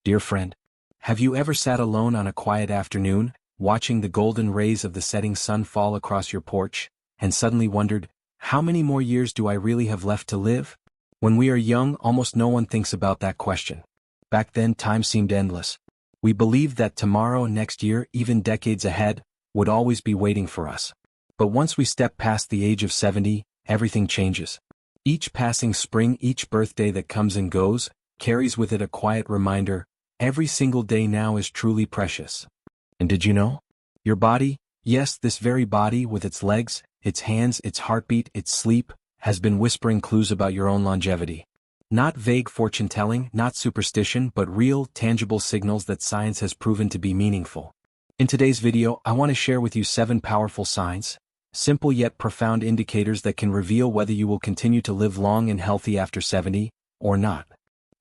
Dear friend, have you ever sat alone on a quiet afternoon, watching the golden rays of the setting sun fall across your porch, and suddenly wondered, how many more years do I really have left to live? When we are young, almost no one thinks about that question. Back then, time seemed endless. We believed that tomorrow, next year, even decades ahead, would always be waiting for us. But once we step past the age of 70, everything changes. Each passing spring, each birthday that comes and goes, carries with it a quiet reminder, every single day now is truly precious. And did you know? Your body, yes, this very body with its legs, its hands, its heartbeat, its sleep, has been whispering clues about your own longevity. Not vague fortune-telling, not superstition, but real, tangible signals that science has proven to be meaningful. In today's video, I want to share with you 7 powerful signs, simple yet profound indicators that can reveal whether you will continue to live long and healthy after 70, or not.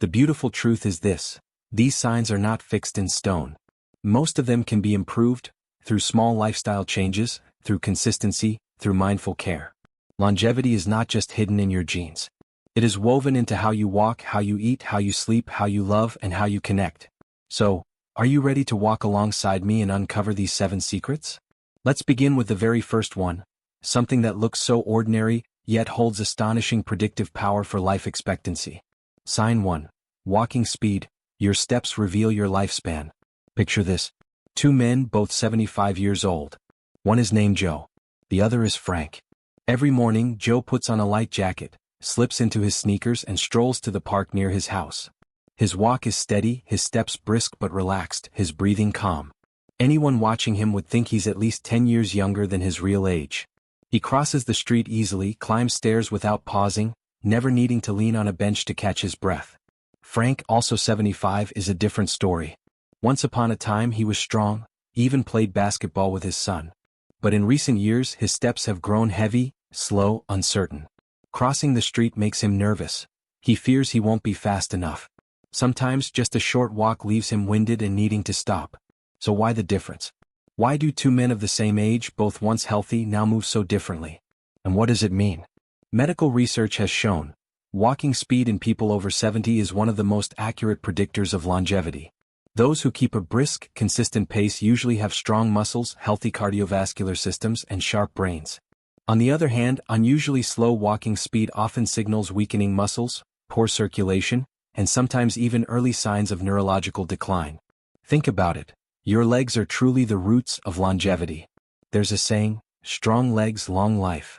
The beautiful truth is this: these signs are not fixed in stone. Most of them can be improved, through small lifestyle changes, through consistency, through mindful care. Longevity is not just hidden in your genes. It is woven into how you walk, how you eat, how you sleep, how you love, and how you connect. So, are you ready to walk alongside me and uncover these 7 secrets? Let's begin with the very first one, something that looks so ordinary, yet holds astonishing predictive power for life expectancy. Sign 1. Walking speed. Your steps reveal your lifespan. Picture this. 2 men, both 75 years old. One is named Joe. The other is Frank. Every morning, Joe puts on a light jacket, slips into his sneakers and strolls to the park near his house. His walk is steady, his steps brisk but relaxed, his breathing calm. Anyone watching him would think he's at least 10 years younger than his real age. He crosses the street easily, climbs stairs without pausing, never needing to lean on a bench to catch his breath. Frank, also 75, is a different story. Once upon a time he was strong, even played basketball with his son. But in recent years his steps have grown heavy, slow, uncertain. Crossing the street makes him nervous. He fears he won't be fast enough. Sometimes just a short walk leaves him winded and needing to stop. So why the difference? Why do 2 men of the same age, both once healthy, now move so differently? And what does it mean? Medical research has shown, walking speed in people over 70 is one of the most accurate predictors of longevity. Those who keep a brisk, consistent pace usually have strong muscles, healthy cardiovascular systems, and sharp brains. On the other hand, unusually slow walking speed often signals weakening muscles, poor circulation, and sometimes even early signs of neurological decline. Think about it. Your legs are truly the roots of longevity. There's a saying, strong legs, long life.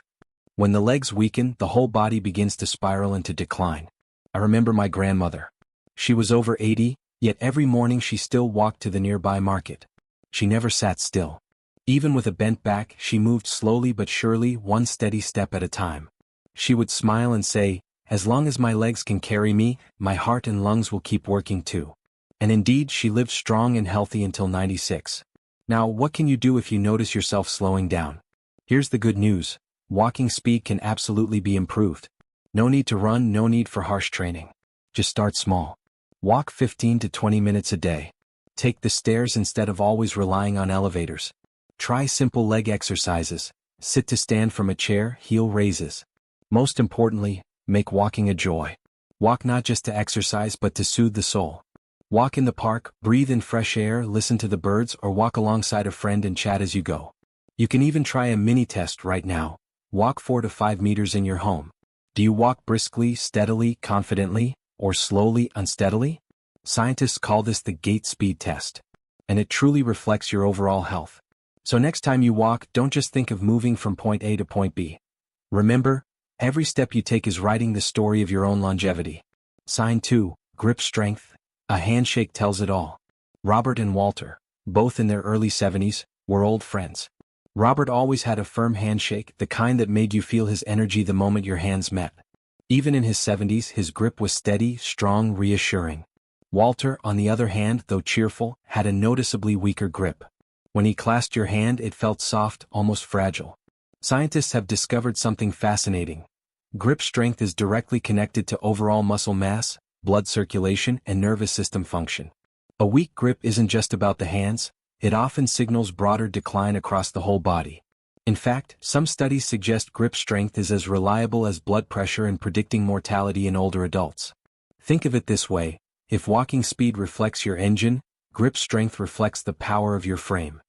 When the legs weaken, the whole body begins to spiral into decline. I remember my grandmother. She was over 80, yet every morning she still walked to the nearby market. She never sat still. Even with a bent back, she moved slowly but surely, one steady step at a time. She would smile and say, "As long as my legs can carry me, my heart and lungs will keep working too." And indeed, she lived strong and healthy until 96. Now, what can you do if you notice yourself slowing down? Here's the good news. Walking speed can absolutely be improved. No need to run, no need for harsh training. Just start small. Walk 15 to 20 minutes a day. Take the stairs instead of always relying on elevators. Try simple leg exercises. Sit to stand from a chair, heel raises. Most importantly, make walking a joy. Walk not just to exercise but to soothe the soul. Walk in the park, breathe in fresh air, listen to the birds, or walk alongside a friend and chat as you go. You can even try a mini test right now. Walk 4 to 5 meters in your home. Do you walk briskly, steadily, confidently, or slowly, unsteadily? Scientists call this the gait speed test. And it truly reflects your overall health. So next time you walk, don't just think of moving from point A to point B. Remember, every step you take is writing the story of your own longevity. Sign 2, grip strength. A handshake tells it all. Robert and Walter, both in their early 70s, were old friends. Robert always had a firm handshake, the kind that made you feel his energy the moment your hands met. Even in his 70s, his grip was steady, strong, reassuring. Walter, on the other hand, though cheerful, had a noticeably weaker grip. When he clasped your hand, it felt soft, almost fragile. Scientists have discovered something fascinating. Grip strength is directly connected to overall muscle mass, blood circulation, and nervous system function. A weak grip isn't just about the hands, it often signals broader decline across the whole body. In fact, some studies suggest grip strength is as reliable as blood pressure in predicting mortality in older adults. Think of it this way, If walking speed reflects your engine, grip strength reflects the power of your frame.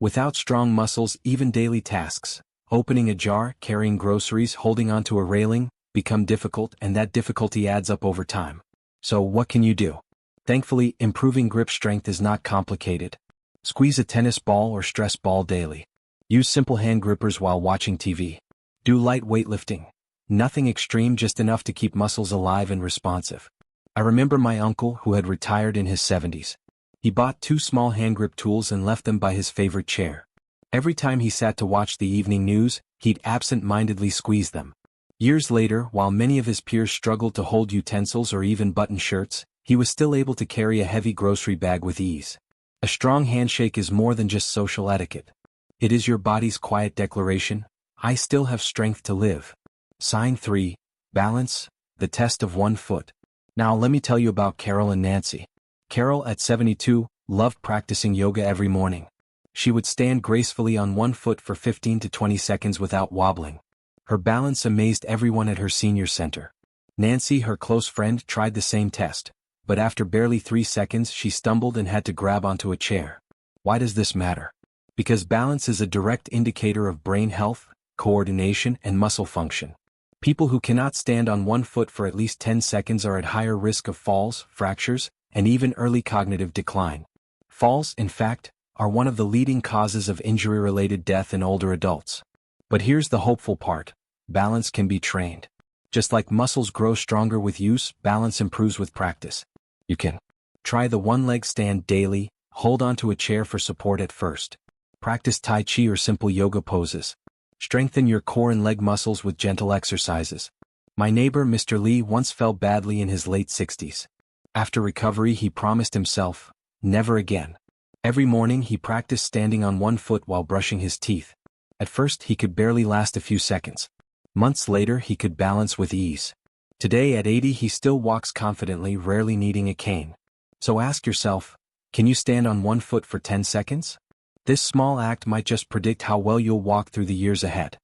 Without strong muscles, even daily tasks, opening a jar, carrying groceries, holding onto a railing, become difficult, and that difficulty adds up over time. So what can you do? Thankfully, improving grip strength is not complicated. Squeeze a tennis ball or stress ball daily. Use simple hand grippers while watching TV. Do light weightlifting. Nothing extreme, just enough to keep muscles alive and responsive. I remember my uncle, who had retired in his 70s. He bought 2 small hand grip tools and left them by his favorite chair. Every time he sat to watch the evening news, he'd absent-mindedly squeeze them. Years later, while many of his peers struggled to hold utensils or even button shirts, he was still able to carry a heavy grocery bag with ease. A strong handshake is more than just social etiquette. It is your body's quiet declaration, I still have strength to live. Sign 3. Balance, the test of one foot. Now let me tell you about Carol and Nancy. Carol, at 72, loved practicing yoga every morning. She would stand gracefully on one foot for 15 to 20 seconds without wobbling. Her balance amazed everyone at her senior center. Nancy, her close friend, tried the same test, but after barely 3 seconds she stumbled and had to grab onto a chair. Why does this matter? Because balance is a direct indicator of brain health, coordination, and muscle function. People who cannot stand on one foot for at least 10 seconds are at higher risk of falls, fractures, and even early cognitive decline. Falls, in fact, are one of the leading causes of injury-related death in older adults. But here's the hopeful part. Balance can be trained. Just like muscles grow stronger with use, balance improves with practice. You can try the one-leg stand daily, hold onto a chair for support at first. Practice Tai Chi or simple yoga poses. Strengthen your core and leg muscles with gentle exercises. My neighbor Mr. Lee once fell badly in his late 60s. After recovery he promised himself, never again. Every morning he practiced standing on one foot while brushing his teeth. At first he could barely last a few seconds. Months later he could balance with ease. Today at 80 he still walks confidently, rarely needing a cane. So ask yourself, can you stand on one foot for 10 seconds? This small act might just predict how well you'll walk through the years ahead.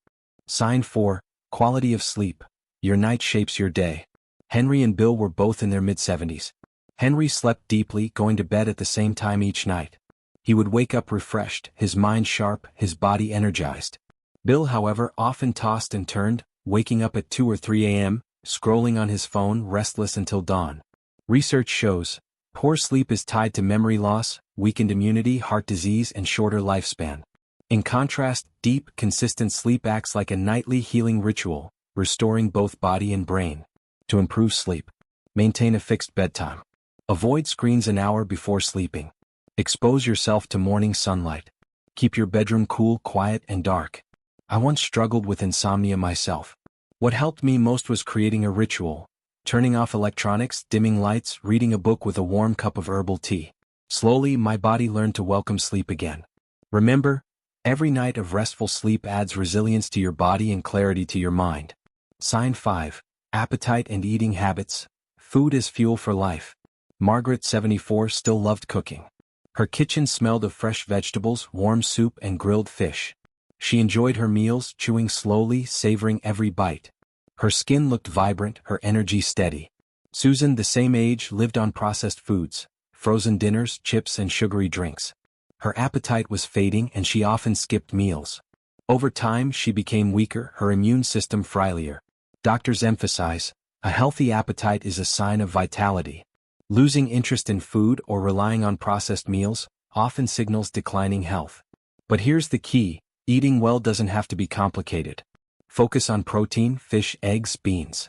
Sign 4. Quality of sleep. Your night shapes your day. Henry and Bill were both in their mid-70s. Henry slept deeply, going to bed at the same time each night. He would wake up refreshed, his mind sharp, his body energized. Bill, however, often tossed and turned, waking up at 2 or 3 a.m., scrolling on his phone, restless until dawn. Research shows, poor sleep is tied to memory loss, weakened immunity, heart disease, and shorter lifespan. In contrast, deep, consistent sleep acts like a nightly healing ritual, restoring both body and brain. To improve sleep, maintain a fixed bedtime. Avoid screens an hour before sleeping. Expose yourself to morning sunlight. Keep your bedroom cool, quiet, and dark. I once struggled with insomnia myself. What helped me most was creating a ritual. Turning off electronics, dimming lights, reading a book with a warm cup of herbal tea. Slowly, my body learned to welcome sleep again. Remember, every night of restful sleep adds resilience to your body and clarity to your mind. Sign 5. Appetite and eating habits. Food is fuel for life. Margaret, 74, still loved cooking. Her kitchen smelled of fresh vegetables, warm soup, and grilled fish. She enjoyed her meals, chewing slowly, savoring every bite. Her skin looked vibrant, her energy steady. Susan, the same age, lived on processed foods, frozen dinners, chips, and sugary drinks. Her appetite was fading and she often skipped meals. Over time, she became weaker, her immune system frailer. Doctors emphasize, a healthy appetite is a sign of vitality. Losing interest in food or relying on processed meals often signals declining health. But here's the key, eating well doesn't have to be complicated. Focus on protein, fish, eggs, beans.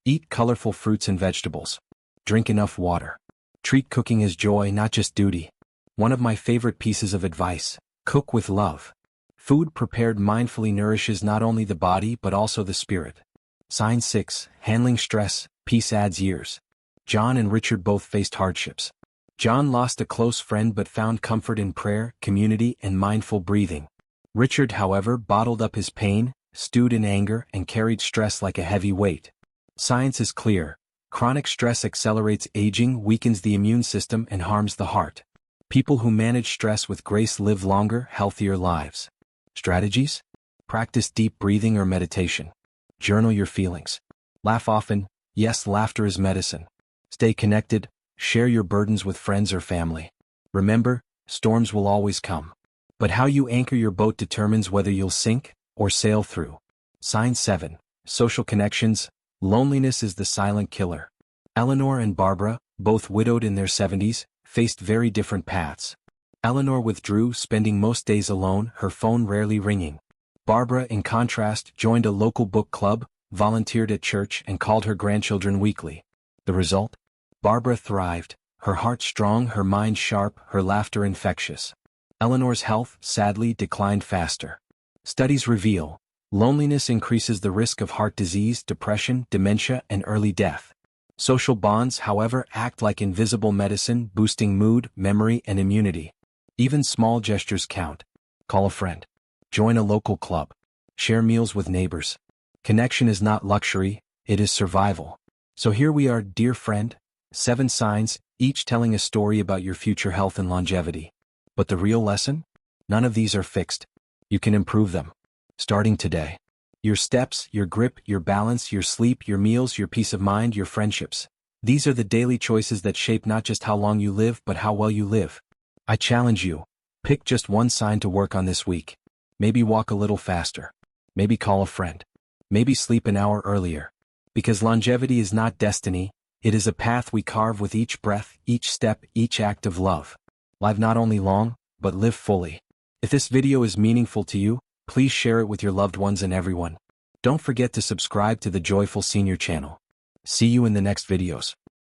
Eat colorful fruits and vegetables. Drink enough water. Treat cooking as joy, not just duty. One of my favorite pieces of advice, cook with love. Food prepared mindfully nourishes not only the body but also the spirit. Sign 6. Handling stress, peace adds years. John and Richard both faced hardships. John lost a close friend but found comfort in prayer, community, and mindful breathing. Richard, however, bottled up his pain, stewed in anger, and carried stress like a heavy weight. Science is clear. Chronic stress accelerates aging, weakens the immune system, and harms the heart. People who manage stress with grace live longer, healthier lives. Strategies? Practice deep breathing or meditation. Journal your feelings. Laugh often. Yes, laughter is medicine. Stay connected. Share your burdens with friends or family. Remember, storms will always come. But how you anchor your boat determines whether you'll sink or sail through. Sign 7. Social connections. Loneliness is the silent killer. Eleanor and Barbara, both widowed in their 70s, faced very different paths. Eleanor withdrew, spending most days alone, her phone rarely ringing. Barbara, in contrast, joined a local book club, volunteered at church, and called her grandchildren weekly. The result? Barbara thrived, her heart strong, her mind sharp, her laughter infectious. Eleanor's health, sadly, declined faster. Studies reveal, loneliness increases the risk of heart disease, depression, dementia, and early death. Social bonds, however, act like invisible medicine, boosting mood, memory, and immunity. Even small gestures count. Call a friend. Join a local club. Share meals with neighbors. Connection is not luxury, it is survival. So here we are, dear friend. 7 signs, each telling a story about your future health and longevity. But the real lesson? None of these are fixed. You can improve them. Starting today. Your steps, your grip, your balance, your sleep, your meals, your peace of mind, your friendships. These are the daily choices that shape not just how long you live but how well you live. I challenge you. Pick just one sign to work on this week. Maybe walk a little faster. Maybe call a friend. Maybe sleep an hour earlier. Because longevity is not destiny, it is a path we carve with each breath, each step, each act of love. Live not only long, but live fully. If this video is meaningful to you, please share it with your loved ones and everyone. Don't forget to subscribe to the Joyful Senior channel. See you in the next videos.